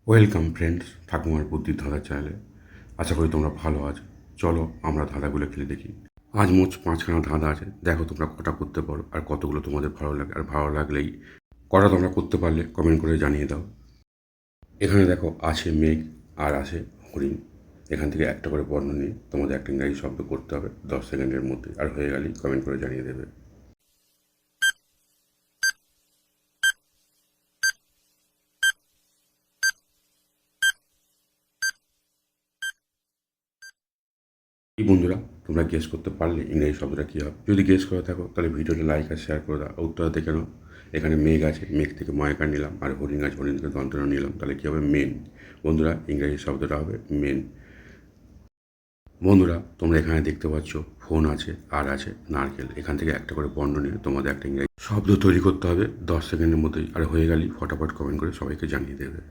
Welcome friends, ঠাকুমার বুদ্ধির ধাঁধা চ্যানেলে। আশা করি তোমরা ভালো আছো। চলো আমরা ধাঁধাগুলো খেলে দেখি। আজ মোট 5খানা ধাঁধা আছে, দেখো তোমরা কটা করতে পারো আর কতগুলো তোমাদের ভালো লাগে। আর ভালো লাগলেই কটা তোমরা করতে পারলে কমেন্ট করে জানিয়ে দাও। এখানে দেখো আছে মেঘ আর আছে হরিণ। এখান থেকে একটা করে বর্ণ নিয়ে তোমাদের একটা ইংরাজি শব্দ করতে হবে 10 সেকেন্ডের মধ্যে, আর হয়ে গেলেই কমেন্ট করে জানিয়ে দেবে। কি বন্ধুরা, তোমরা গেস করতে পারলে ইংরেজি শব্দটা কী হবে? যদি গেস করে থাকো তাহলে ভিডিওটা লাইক আর শেয়ার করে দাও। উত্তরটা দেখে নাও। এখানে মেঘ আছে, মেঘ থেকে ময়কার নিলাম, আর হরিণ আছে, হরিণ থেকে দন্তনা নিলাম, তাহলে কী হবে? মেন। বন্ধুরা, ইংরেজি শব্দটা হবে মেন। বন্ধুরা, তোমরা এখানে দেখতে পাচ্ছ ফোন আছে আর আছে নারকেল। এখান থেকে একটা করে বর্ণ নিয়ে তোমাদের একটা ইংরেজি শব্দ তৈরি করতে হবে 10 সেকেন্ডের মধ্যেই, আর হয়ে গেলেই ফটাফট কমেন্ট করে সবাইকে জানিয়ে দেবে।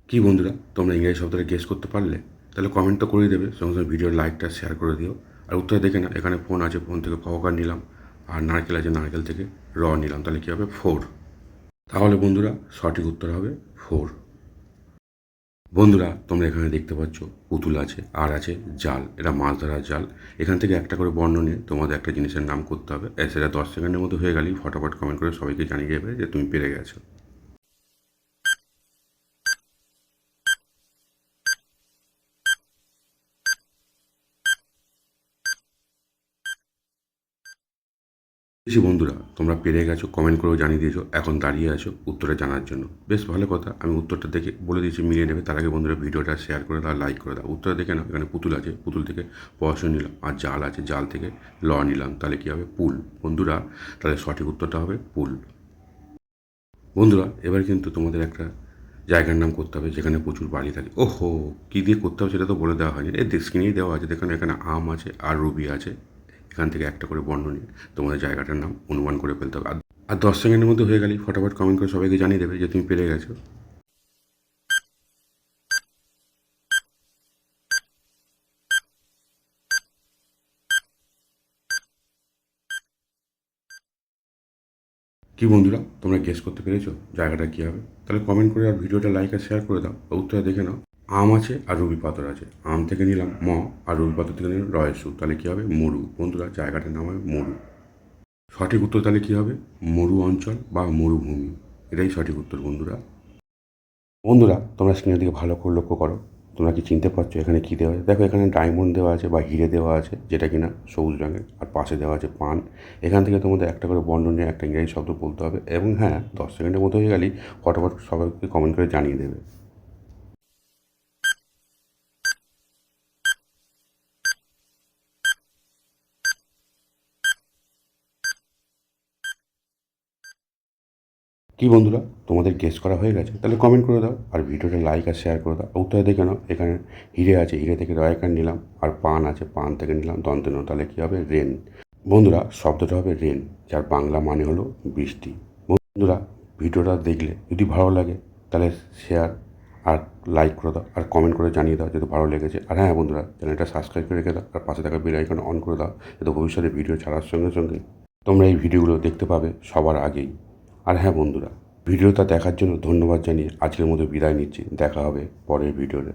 কি বন্ধুরা, তোমরা ইংরেজি শব্দটা গেস করতে পারলে? তাহলে কমেন্ট তো করেই দেবে, সঙ্গে সঙ্গে ভিডিওর লাইকটা শেয়ার করে দিও। আর উত্তরে দেখে না, এখানে ফোন আছে, ফোন থেকে ফকার নিলাম, আর নারকেল আছে, নারকেল থেকে নিলাম, তাহলে কী হবে? 4। তাহলে বন্ধুরা, সঠিক উত্তর হবে 4। বন্ধুরা, তোমরা এখানে দেখতে পাচ্ছ পুতুল আছে আর আছে জাল। এটা মাছ ধরার জাল। এখান থেকে একটা করে বর্ণ নিয়ে তোমাদের একটা জিনিসের নাম করতে হবে। সেটা 10 সেকেন্ডের মধ্যে হয়ে গেলেই ফটাফট কমেন্ট করে সবাইকে জানিয়ে দেবে যে তুমি পেরে গেছো। বেশি বন্ধুরা, তোমরা পেরে গেছো, কমেন্ট করেও জানিয়ে দিয়েছো, এখন দাঁড়িয়ে আছো উত্তরটা জানার জন্য। বেশ ভালো কথা, আমি উত্তরটা দেখে বলে দিয়েছি, মিলিয়ে নেবে। তার আগে বন্ধুরা ভিডিওটা শেয়ার করে দাও, লাইক করে দাও। উত্তরটা দেখে নাও, এখানে পুতুল আছে, পুতুল থেকে পয়সা নিলাম, আর জাল আছে, জাল থেকে নিলাম, তাহলে কী হবে? পুল। বন্ধুরা, তাহলে সঠিক উত্তরটা হবে পুল। বন্ধুরা, এবার কিন্তু তোমাদের একটা জায়গার নাম করতে হবে যেখানে প্রচুর বালি থাকে। ওহো, কী দিয়ে করতে হবে সেটা তো বলে দেওয়া হয়নি। এই স্ক্রিনেই দেওয়া আছে, দেখুন এখানে আম আছে আর রুবি আছে। এখান থেকে একটা করে বর্ণ নিয়ে তোমাদের জায়গাটার নাম অনুমান করে ফেলতে হবে। আর 10 সেকেন্ডের মধ্যে হয়ে গেলেই ফটাফট কমেন্ট করে সবাইকে জানিয়ে দেবে যে তুমি পেরে গেছো। কি বন্ধুরা, তোমরা গেস করতে পেরেছো জায়গাটা কী হবে? তাহলে কমেন্ট করে আর ভিডিওটা লাইক আর শেয়ার করে দাও। উত্তরটা দেখে নাও। আম আছে আর রবি পাথর আছে। আম থেকে নিলাম ম, আর রবি পাথর থেকে নিলাম রয়েসু, তাহলে কী হবে? মরু। বন্ধুরা, জায়গাটার নাম হবে মরু। সঠিক উত্তর তাহলে কী হবে? মরু অঞ্চল বা মরুভূমি। এটাই সঠিক উত্তর বন্ধুরা। বন্ধুরা, তোমরা স্ক্রিনের দিকে ভালো করে লক্ষ্য করো। তোমরা কি চিনতে পারছো এখানে কী দেওয়া আছে? দেখো, এখানে ডায়মন্ড দেওয়া আছে বা হিরে দেওয়া আছে, যেটা কিনা সবুজ রঙের, আর পাশে দেওয়া আছে পান। এখান থেকে তোমাদের একটা করে বর্ণ নিয়ে একটা ইংরেজি শব্দ বলতে হবে, এবং হ্যাঁ, 10 সেকেন্ডের মতো হয়ে গেলেই ফটাফট সবাইকে কমেন্ট করে জানিয়ে দেবে। কি বন্ধুরা, তোমাদের গেস করা হয়ে গেছে? তাহলে কমেন্ট করে দাও আর ভিডিওটা লাইক আর শেয়ার করে দাও। উত্তরে দেখে নাও, এখানে হিরে আছে, হিরে থেকে রয়কার নিলাম, আর পান আছে, পান থেকে নিলাম দন্তন্য, তাহলে কী হবে? রেন। বন্ধুরা, শব্দটা হবে রেন, যার বাংলা মানে হলো বৃষ্টি। বন্ধুরা, ভিডিওটা দেখলে যদি ভালো লাগে তাহলে শেয়ার আর লাইক করে দাও, আর কমেন্ট করে জানিয়ে দাও যদি ভালো লেগেছে। আর হ্যাঁ বন্ধুরা, চ্যানেলটা সাবস্ক্রাইব করে রেখে দাও, আর পাশে থাকা বেল আইকন অন করে দাও, যাতে ভবিষ্যতে ভিডিও ছাড়ার সঙ্গে সঙ্গে তোমরা এই ভিডিওগুলো দেখতে পাবে সবার আগেই। আর হ্যাঁ বন্ধুরা, ভিডিওটা দেখার জন্য ধন্যবাদ জানিয়ে আজকের মতো বিদায় নিচ্ছি। দেখা হবে পরের ভিডিওতে।